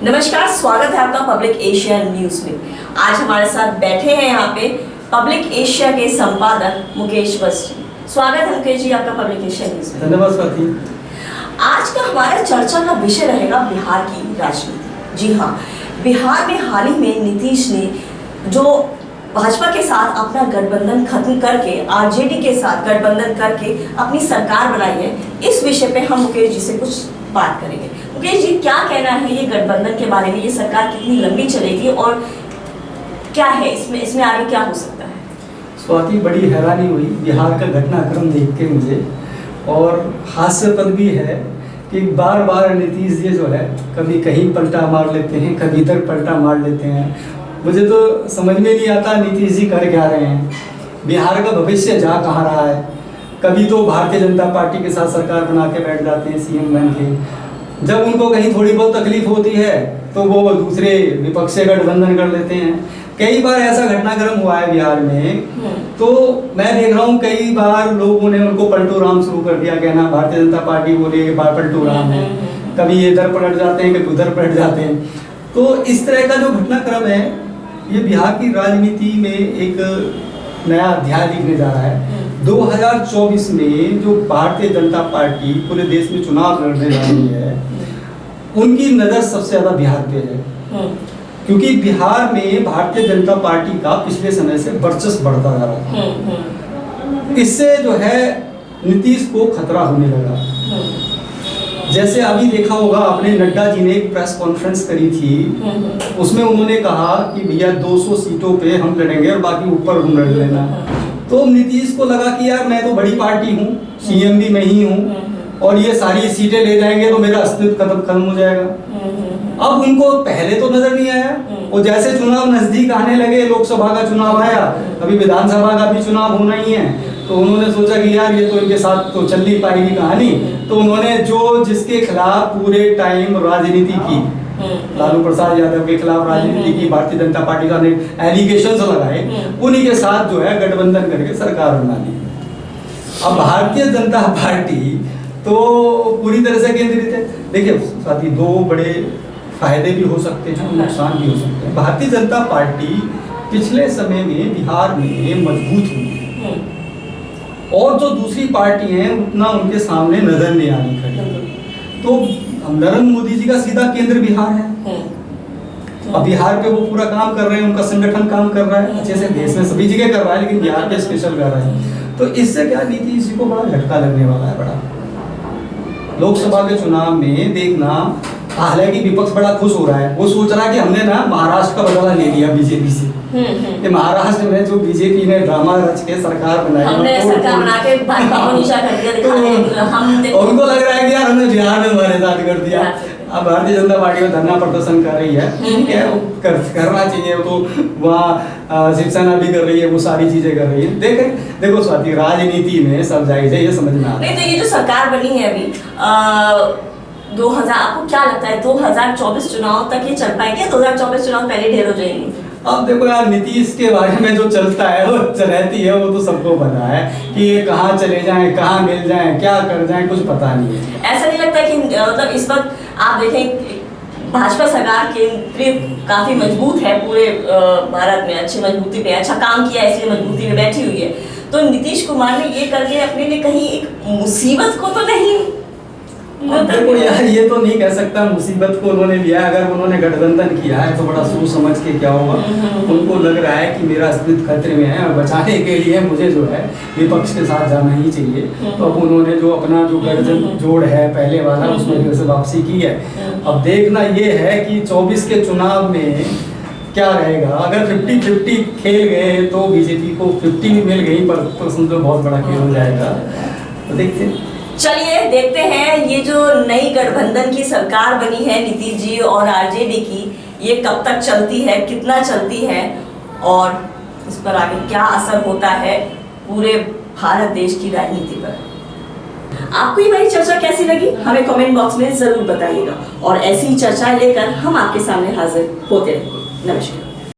नमस्कार, स्वागत है आपका पब्लिक एशिया न्यूज में। आज हमारे साथ बैठे हैं यहाँ पे पब्लिक एशिया के संपादक मुकेश वस्त जी। स्वागत है मुकेश जी आपका पब्लिक एशिया न्यूज में। धन्यवाद स्वाति। आज का हमारा चर्चा का विषय रहेगा बिहार की राजनीति। जी हाँ, बिहार में हाल ही में नीतीश ने जो भाजपा के साथ अपना गठबंधन खत्म करके आरजेडी के साथ गठबंधन करके अपनी सरकार बनाई है, इस विषय पे हम मुकेश जी से कुछ बात करेंगे। मुकेश जी, क्या कहना है ये गठबंधन के बारे में? ये सरकार कितनी लंबी चलेगी और क्या है इसमें आगे क्या हो सकता है? स्वाति, बड़ी हैरानी हुई बिहार का घटनाक्रम देख के मुझे, और हास्यपद भी है कि बार बार नीतीश जी जो है कभी कहीं पलटा मार लेते हैं, कभी इधर पलटा मार लेते हैं। मुझे तो समझ में नहीं आता नीतीश जी कर क्या रहे हैं, बिहार का भविष्य जा कहाँ रहा है। कभी तो भारतीय जनता पार्टी के साथ सरकार बना के बैठ जाते हैं सीएम बन के, जब उनको कहीं थोड़ी बहुत तकलीफ होती है तो वो दूसरे विपक्ष से गठबंधन कर लेते हैं। कई बार ऐसा घटनाक्रम हुआ है बिहार में, तो मैं देख रहा हूँ कई बार लोगों ने उनको पलटू राम शुरू कर दिया कहना, भारतीय जनता पार्टी बोले पलटू राम है, कभी इधर पलट जाते हैं कभी उधर पलट जाते हैं। तो इस तरह का जो घटनाक्रम है ये बिहार की राजनीति में एक नया अध्याय दिखने जा रहा है। 2024 में जो भारतीय जनता पार्टी पूरे देश में चुनाव लड़ने जा रही है, उनकी नज़र सबसे ज़्यादा बिहार पे है, क्योंकि बिहार में भारतीय जनता पार्टी का पिछले समय से वर्चस्व बढ़ता जा रहा था। इससे जो है नीतीश को खतरा होने लगा। जैसे अभी देखा होगा आपने, नड्डा जी ने एक प्रेस कॉन्फ्रेंस करी थी, उसमें उन्होंने कहा कि भैया 200 सीटों पे हम लड़ेंगे और बाकी ऊपर हम लड़ लेना। तो नीतीश को लगा कि यार मैं तो बड़ी पार्टी हूँ, सीएम भी मैं ही हूँ, और ये सारी सीटें ले जाएंगे तो मेरा अस्तित्व खत्म हो जाएगा। अब उनको पहले तो नजर नहीं आया, और जैसे चुनाव नजदीक आने लगे, लोकसभा का चुनाव आया, अभी विधानसभा का भी चुनाव होना ही है, तो उन्होंने सोचा कि यार ये तो इनके साथ तो चल नहीं पाएगी कहानी। तो उन्होंने जिसके खिलाफ पूरे टाइम राजनीति की, लालू प्रसाद यादव के खिलाफ राजनीति की, भारतीय जनता पार्टी का एलिगेशंस लगाए, उन्हीं के साथ जो है गठबंधन करके सरकार बना ली। अब भारतीय जनता पार्टी तो पूरी तरह से केंद्रित है। देखिए साथी, दो बड़े फायदे भी हो सकते हैं, नुकसान भी हो सकते हैं। भारतीय जनता पार्टी पिछले समय में बिहार में मजबूत हुई है, और जो दूसरी पार्टी हैं उतना उनके सामने नजर नहीं आ रही खड़ी। तो नरेंद्र मोदी जी का सीधा केंद्र बिहार है। अब बिहार पे वो पूरा काम कर रहे हैं, उनका संगठन काम कर रहा है अच्छे से, देश में सभी जगह कर रहा है, लेकिन बिहार पे स्पेशल कर रहा है। तो इससे क्या नीतीश जी को बड़ा झटका लगने वाला है। बड़ा लोकसभा के चुनाव में देखना, हालांकि विपक्ष बड़ा खुश हो रहा है, वो सोच रहा है कि हमने ना महाराष्ट्र का बदला ले लिया बीजेपी से। कि महाराष्ट्र में जो बीजेपी ने ड्रामा रच के सरकार बनाई, हमने सरकार बना के निशा कर दिया, तो उनको लग रहा है कि यार हमने बिहार में हमारे साथ कर दिया। अब भारतीय जनता पार्टी में धरना प्रदर्शन कर रही है, ठीक है, वो करना चाहिए, तो वहाँ शिवसेना भी कर रही है, वो सारी चीजें कर रही है। देखो स्वाति, राजनीति में सब जायज है, ये समझना। नहीं तो ये जो सरकार बनी है अभी 2000, आपको क्या लगता है 2024 चुनाव तक ये चल पाएंगे? 2024 चुनाव पहले ढेर हो जाएंगे? अब देखो यार, नीतीश के बारे में जो चलता है वो रहती है, वो तो सबको पता है कि ये कहाँ चले जाएं, कहाँ मिल जाएं, क्या कर जाएं, कुछ पता नहीं है। ऐसा नहीं लगता कि मतलब इस वक्त आप देखें भाजपा सरकार केंद्रीय काफी मजबूत है, पूरे भारत में अच्छी मजबूती पे अच्छा काम किया है, इसलिए मजबूती में बैठी हुई है। तो नीतीश कुमार ने ये करके अपने लिए कहीं एक मुसीबत को तो नहीं, देखो यार, ये तो नहीं कह सकता मुसीबत को उन्होंने लिया। अगर उन्होंने गठबंधन किया है तो बड़ा सोच समझ के क्या होगा। उनको लग रहा है कि मेरा अस्तित्व खतरे में है, और बचाने के लिए मुझे जो है विपक्ष के साथ जाना ही चाहिए। तो अब उन्होंने जो अपना जो गठबंधन जोड़ है पहले वाला, उसमें फिर से वापसी की है। अब देखना ये है कि 24 के चुनाव में क्या रहेगा। अगर 50-50 खेल गए तो बीजेपी को 50 भी मिल गई, पर समझो बहुत बड़ा खेल हो जाएगा। तो देखते हैं, चलिए देखते हैं ये जो नई गठबंधन की सरकार बनी है नीतीश जी और आरजेडी की, ये कब तक चलती है, कितना चलती है, और इस पर आगे क्या असर होता है पूरे भारत देश की राजनीति पर। आपको ये मेरी चर्चा कैसी लगी हमें कमेंट बॉक्स में जरूर बताइएगा, और ऐसी चर्चाएं लेकर हम आपके सामने हाजिर होते रहेंगे। नमस्कार।